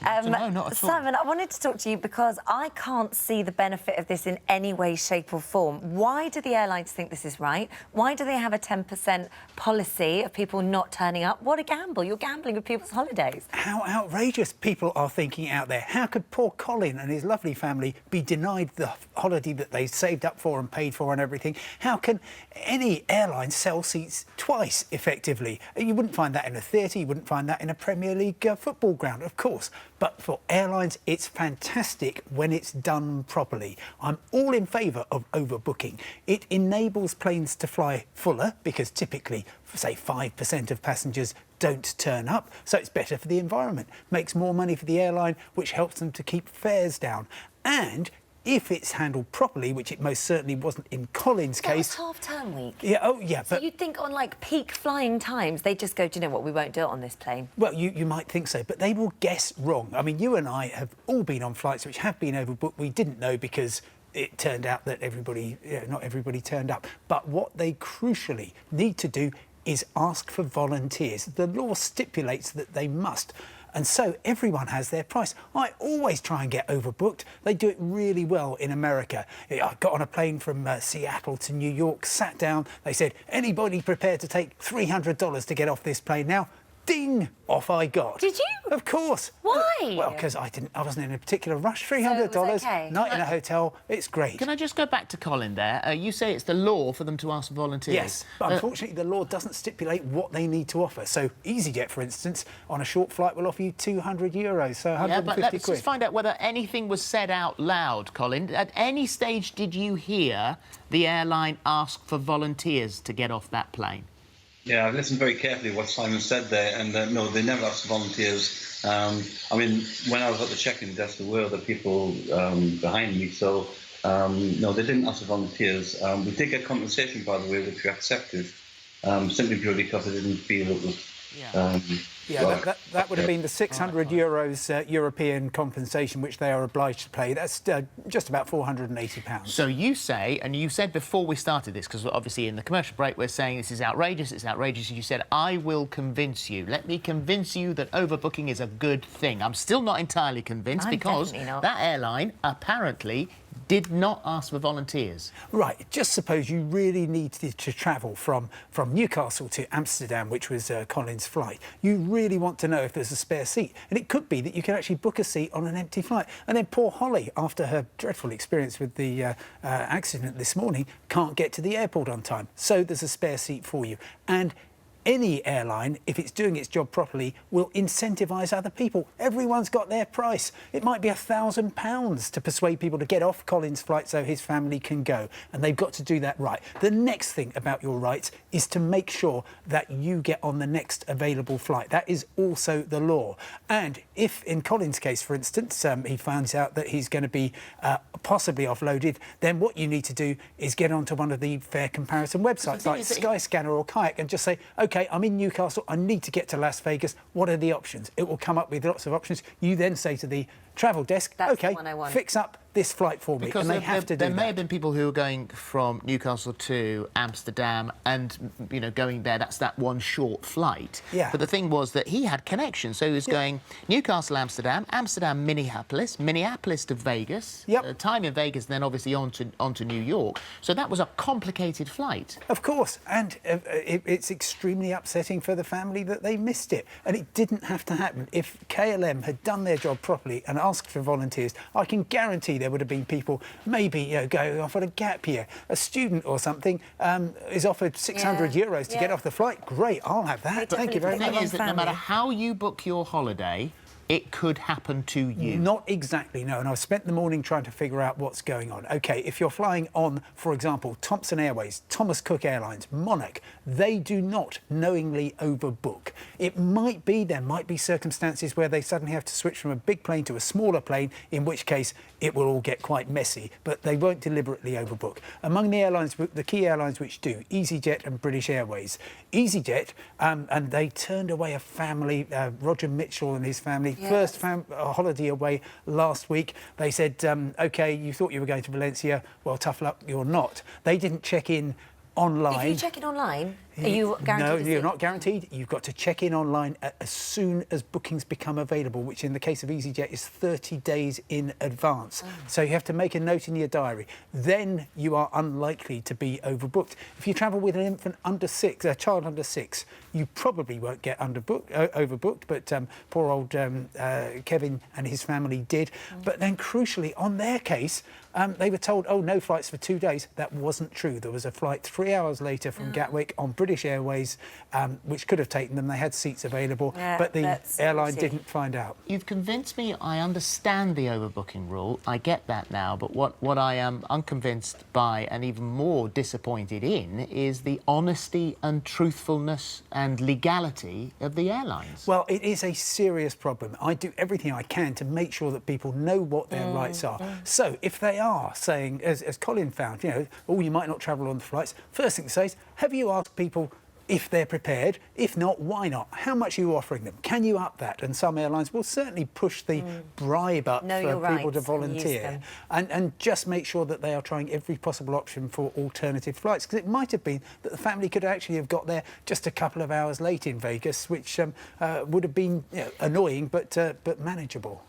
No, not at all. Simon, I wanted to talk to you because I can't see the benefit of this in any way, shape or form. Why do the airlines think this is right? Why do they have a 10% policy of people not turning up? What a gamble. You're gambling with people's holidays. How outrageous people are thinking out there. How could poor Colin and his lovely family be denied the holiday that they saved up for and paid for and everything? How can any airline sell seats twice, effectively? You wouldn't find that in a theatre, you wouldn't find that in a Premier League football ground, of course. But for airlines, it's fantastic when it's done properly. I'm all in favour of overbooking. It enables planes to fly fuller because typically, say, 5% of passengers don't turn up, so it's better for the environment, makes more money for the airline, which helps them to keep fares down. And if it's handled properly, which it most certainly wasn't in Colin's case... It's half-term week. Yeah, oh, yeah, so you'd think on, like, peak flying times, they just go, do you know what, we won't do it on this plane. Well, you might think so, but they will guess wrong. I mean, you and I have all been on flights which have been overbooked. We didn't know because it turned out that not everybody turned up. But what they crucially need to do is ask for volunteers. The law stipulates that they must. And so everyone has their price. I always try and get overbooked. They do it really well in America. I got on a plane from Seattle to New York, sat down. They said, anybody prepared to take $300 to get off this plane now? Ding! Off I got. Did you? Of course. Why? Well, because I wasn't in a particular rush. $300, so okay. Night in a hotel, it's great. Can I just go back to Colin there? You say it's the law for them to ask for volunteers. Yes, but unfortunately the law doesn't stipulate what they need to offer. So EasyJet, for instance, on a short flight will offer you €200, so 150 yeah, but let's quid. just find out whether anything was said out loud, Colin. At any stage did you hear the airline ask for volunteers to get off that plane? Yeah, I've listened very carefully to what Simon said there, and no, they never asked for volunteers. I mean, when I was at the check-in desk, there were other people behind me, so no, they didn't ask for volunteers. We did get compensation, by the way, which we accepted, simply purely because I didn't feel it was... that would have been the €600 European compensation, which they are obliged to pay. That's just about £480. So you say, and you said before we started this, because obviously in the commercial break we're saying this is outrageous, it's outrageous, and you said, I will convince you. Let me convince you that overbooking is a good thing. I'm still not entirely convinced because that airline apparently did not ask for volunteers. Right, just suppose you really needed to travel from Newcastle to Amsterdam, which was Colin's flight. You really want to know if there's a spare seat. And it could be that you can actually book a seat on an empty flight. And then poor Holly, after her dreadful experience with the accident this morning, can't get to the airport on time. So there's a spare seat for you. And any airline, if it's doing its job properly, will incentivise other people. Everyone's got their price. It might be £1,000 to persuade people to get off Colin's flight so his family can go. And they've got to do that right. The next thing about your rights is to make sure that you get on the next available flight. That is also the law. And if, in Colin's case, for instance, he finds out that he's going to be possibly offloaded, then what you need to do is get onto one of the fare comparison websites like Skyscanner or Kayak and just say, OK, I'm in Newcastle, I need to get to Las Vegas. What are the options? It will come up with lots of options. You then say to the travel desk, OK, fix up this flight for me. Because and they have to do that. There may have been people who were going from Newcastle to Amsterdam and, you know, going there, that's that one short flight. Yeah. But the thing was that he had connections, so he was going Newcastle, Amsterdam, Amsterdam, Minneapolis, Minneapolis to Vegas, time in Vegas, then obviously on to New York. So that was a complicated flight. Of course, and it's extremely upsetting for the family that they missed it. And it didn't have to happen. If KLM had done their job properly and asked for volunteers, I can guarantee there would have been people maybe going off on a gap year. A student or something is offered €600 to get off the flight. Great, I'll have that. Thank you very much. The thing is that no matter how you book your holiday, it could happen to you. Not exactly, no. And I've spent the morning trying to figure out what's going on. OK, if you're flying on, for example, Thomson Airways, Thomas Cook Airlines, Monarch, they do not knowingly overbook. It might be, there might be circumstances where they suddenly have to switch from a big plane to a smaller plane, in which case it will all get quite messy, but they won't deliberately overbook. Among the airlines, the key airlines which do, EasyJet and British Airways. EasyJet, and they turned away a family, Roger Mitchell and his family, first holiday away last week. They said, OK, you thought you were going to Valencia. Well, tough luck, you're not. They didn't check in online. If you check in online, Are you guaranteed? No, you're not guaranteed. You've got to check in online as soon as bookings become available, which in the case of EasyJet is 30 days in advance. So you have to make a note in your diary. Then you are unlikely to be overbooked. If you travel with an infant under 6, a child under 6, you probably won't get overbooked, but poor old Kevin and his family did. But then crucially, on their case, they were told, oh, no flights for 2 days. That wasn't true. There was a flight 3 hours later from Gatwick on British Airways, which could have taken them. They had seats available, but the airline didn't find out. You've convinced me. I understand the overbooking rule. I get that now. But what I am unconvinced by and even more disappointed in is the honesty and truthfulness and legality of the airlines. Well, it is a serious problem. I do everything I can to make sure that people know what their rights are. So if they are saying, as Colin found, oh, you might not travel on the flights, first thing to say is, have you asked people if they're prepared? If not, why not? How much are you offering them? Can you up that? And some airlines will certainly push the bribe up for people to volunteer and just make sure that they are trying every possible option for alternative flights, because it might have been that the family could actually have got there just a couple of hours late in Vegas, which would have been annoying but manageable.